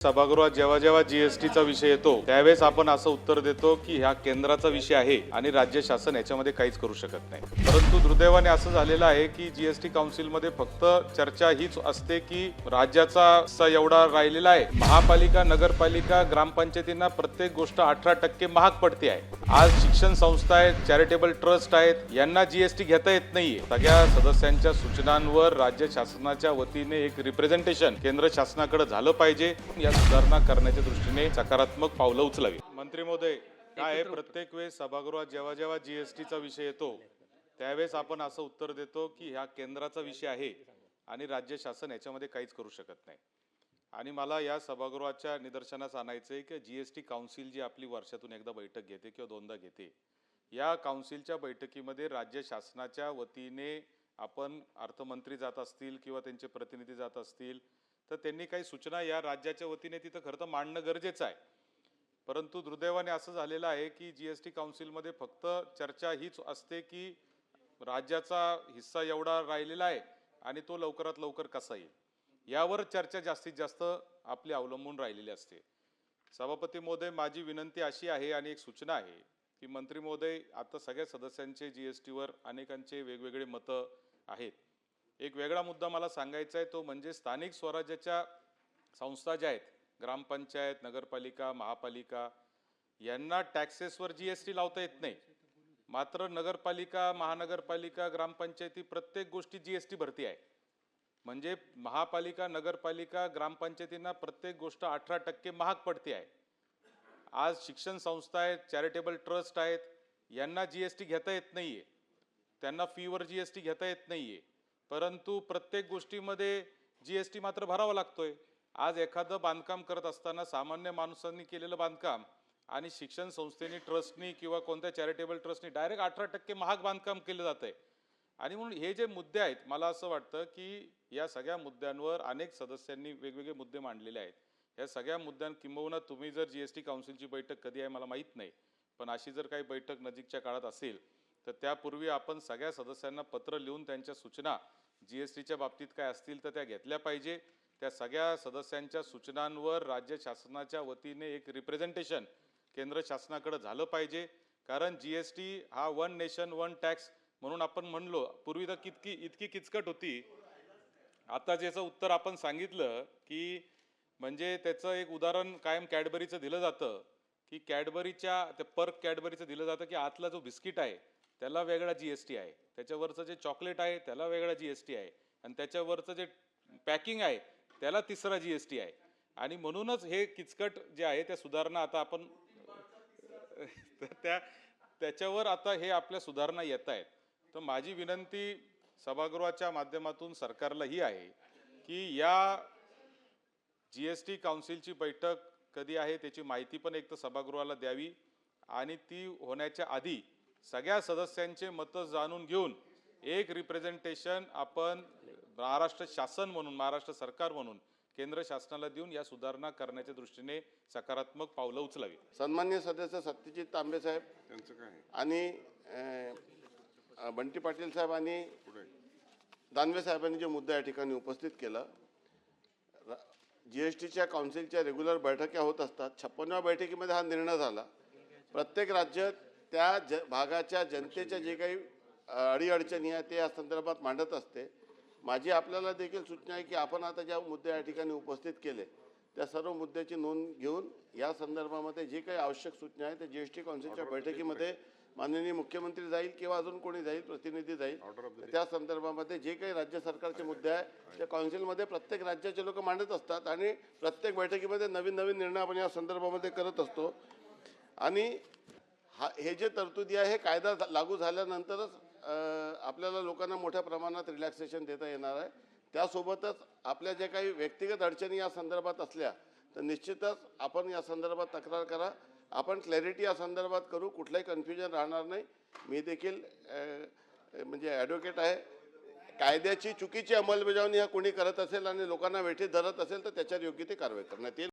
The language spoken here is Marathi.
सभागृहात जेव्हा जेव्हा जीएसटीचा विषय येतो त्यावेळेस आपण असं उत्तर देतो की ह्या केंद्राचा विषय आहे आणि राज्य शासन याच्यामध्ये काहीच करू शकत नाही। परंतु दुर्दैवाने असं झालेलं आहे की जीएसटी काउन्सिलमध्ये फक्त चर्चा हीच असते की राज्याचा हिस्सा एवढा राहिलेला आहे, महापालिका नगरपालिका ग्रामपंचायतींना प्रत्येक गोष्ट 18% महाग पडते आहे। आज शिक्षण संस्था आहेत, चॅरिटेबल ट्रस्ट आहेत, यांना जीएसटी घेता येत नाहीये। सगळ्या सदस्यांच्या सूचनांवर राज्य शासनाच्या वतीने एक रिप्रेझेंटेशन केंद्र शासनाकडे झालं पाहिजे। सुधारणा करण्याच्या दृष्टीने सकारात्मक पावलं उचलावी। मंत्री महोदय, काय आहे, प्रत्येक वेळेस सभागृहात जेव्हा जेव्हा जीएसटीचा विषय येतो त्यावेळेस आपण असं उत्तर देतो की ह्या केंद्राचा विषय आहे आणि राज्य शासन याच्यामध्ये काहीच करू शकत नाही। आणि मला या सभागृहाच्या निदर्शनास आणायचं आहे की जीएसटी काउन्सिल जी आपली वर्षातून एकदा बैठक घेते किंवा दोनदा घेते, या काउन्सिलच्या बैठकीमध्ये राज्य शासनाच्या वतीने आपण अर्थमंत्री जात असतील किंवा त्यांचे प्रतिनिधी जात असतील तर त्यांनी काही सूचना या राज्याच्या वतीने तिथं खरं तर मांडणं गरजेचं आहे। परंतु दुर्दैवाने असं झालेलं आहे की जीएसटी काउन्सिलमध्ये फक्त चर्चा हीच असते की राज्याचा हिस्सा एवढा राहिलेला आहे आणि तो लवकरात लवकर कसा येईल, यावर चर्चा जास्तीत जास्त आपली अवलंबून राहिलेली असते। सभापती महोदय, माझी विनंती अशी आहे आणि एक सूचना आहे की मंत्री महोदय, आता सगळ्या सदस्यांचे जीएसटीवर अनेकांचे वेगवेगळे मतं आहेत। एक वेगळा मुद्दा मला सांगायचा आहे, तो म्हणजे स्थानिक स्वराज्याच्या संस्था ज्या आहेत, ग्रामपंचायत नगरपालिका महापालिका, यांना टॅक्सेसवर जीएसटी लावता येत नाही, मात्र नगरपालिका महानगरपालिका ग्रामपंचायती प्रत्येक गोष्टी जीएसटी भरती आहे। म्हणजे महापालिका नगरपालिका ग्रामपंचायतींना प्रत्येक गोष्ट 18% महाग पडते आहे। आज शिक्षण संस्था आहेत, चॅरिटेबल ट्रस्ट आहेत, यांना जीएसटी घेता येत नाहीये, त्यांना फीवर जीएसटी घेता येत नाहीये, परंतु प्रत्येक गोष्टीमध्ये जीएसटी मात्र भरावा लागतोय। आज एखादं बांधकाम करत असताना सामान्य माणसांनी केलेलं बांधकाम आणि शिक्षण संस्थेने ट्रस्टनी किंवा कोणत्या चॅरिटेबल ट्रस्टनी डायरेक्ट 18% महाग बांधकाम केलं जातंय। आणि म्हणून हे जे मुद्दे आहेत, मला असं वाटतं की या सगळ्या मुद्द्यांवर अनेक सदस्यांनी वेगवेगळे मुद्दे मांडलेले आहेत। या सगळ्या मुद्द्यां किंबहुना तुम्ही जर जीएसटी काउन्सिलची बैठक कधी आहे मला माहीत नाही, पण अशी जर काही बैठक नजीकच्या काळात असेल तर त्यापूर्वी आपण सगळ्या सदस्यांना पत्र लिहून त्यांच्या सूचना जीएसटीच्या बाबतीत काय असतील तर त्या घेतल्या पाहिजे। त्या सगळ्या सदस्यांच्या सूचनांवर राज्य शासनाच्या वतीने एक रिप्रेझेंटेशन केंद्र शासनाकडे झालं पाहिजे। कारण जीएसटी हा वन नेशन वन टॅक्स म्हणून आपण म्हणलो, पूर्वी तर इतकी किचकट होती। आता ज्याचं उत्तर आपण सांगितलं की म्हणजे त्याचं एक उदाहरण कायम कॅडबरीचं दिलं जातं की कॅडबरीच्या त्या पर्क कॅडबरीचं दिलं जातं की आतला जो बिस्किट आहे त्याला वेगळा जीएसटी आहे, त्याच्यावरचं जे चॉकलेट आहे त्याला वेगळा जीएसटी आहे, आणि त्याच्यावरचं जे पॅकिंग आहे त्याला तिसरा जीएसटी आहे। आणि म्हणूनच हे किचकट जे आहे त्या सुधारणा आता आपण त्याच्यावर आता हे आपल्या सुधारणा येत आहेत। तर माझी विनंती सभागृहाच्या माध्यमातून सरकारला ही आहे की या जीएसटी काउन्सिलची बैठक कधी आहे त्याची माहिती पण एक तर सभागृहाला द्यावी, आणि ती होण्याच्या आधी सगळ्या सदस्यांचे मतं जाणून घेऊन एक रिप्रेझेंटेशन आपण महाराष्ट्र शासन म्हणून महाराष्ट्र सरकार म्हणून केंद्र शासनाला देऊन या सुधारणा करण्याच्या दृष्टीने सकारात्मक पावलं उचलावी। सन्माननीय सदस्य सत्यजित तांबे साहेब यांचं काय आणि बंटी पाटील साहेब आणि दानवे साहेबांनी जो मुद्दा या ठिकाणी उपस्थित केला, जीएसटीच्या काउन्सिलच्या रेग्युलर बैठका होत असतात। 56व्या बैठकीमध्ये हा निर्णय झाला। प्रत्येक राज्य त्या भागाच्या जनतेच्या जे काही अडीअडचणी आहेत ते या संदर्भात मांडत असते। माझी आपल्याला देखील सूचना आहे की आपण आता ज्या मुद्दे या ठिकाणी उपस्थित केले त्या सर्व मुद्द्याची नोंद घेऊन या संदर्भामध्ये जे काही आवश्यक सूचना आहेत ते जीएसटी काउन्सिलच्या बैठकीमध्ये माननीय मुख्यमंत्री जाईल किंवा अजून कोणी जाईल, प्रतिनिधी जाईल, त्या संदर्भामध्ये जे काही राज्य सरकारचे मुद्दे आहेत त्या काउन्सिलमध्ये प्रत्येक राज्याचे लोक मांडत असतात आणि प्रत्येक बैठकीमध्ये नवीन नवीन निर्णय आपण या संदर्भामध्ये करत असतो। आणि हे जे तरतुदी आहे हे कायदा लागू झाल्यानंतरच आपल्याला लोकांना मोठ्या प्रमाणात रिलॅक्सेशन देता येणार आहे। त्यासोबतच आपल्या जे काही व्यक्तिगत अडचणी या संदर्भात असल्या तर निश्चितच आपण या संदर्भात तक्रार करा, आपण क्लॅरिटी या संदर्भात करू, कुठलाही कन्फ्युजन राहणार नाही। मी देखील म्हणजे ॲडव्होकेट आहे, कायद्याची चुकीची अंमलबजावणी हा कोणी करत असेल आणि लोकांना वेठीत धरत असेल तर त्याच्यावर योग्य ती कारवाई करण्यात येईल।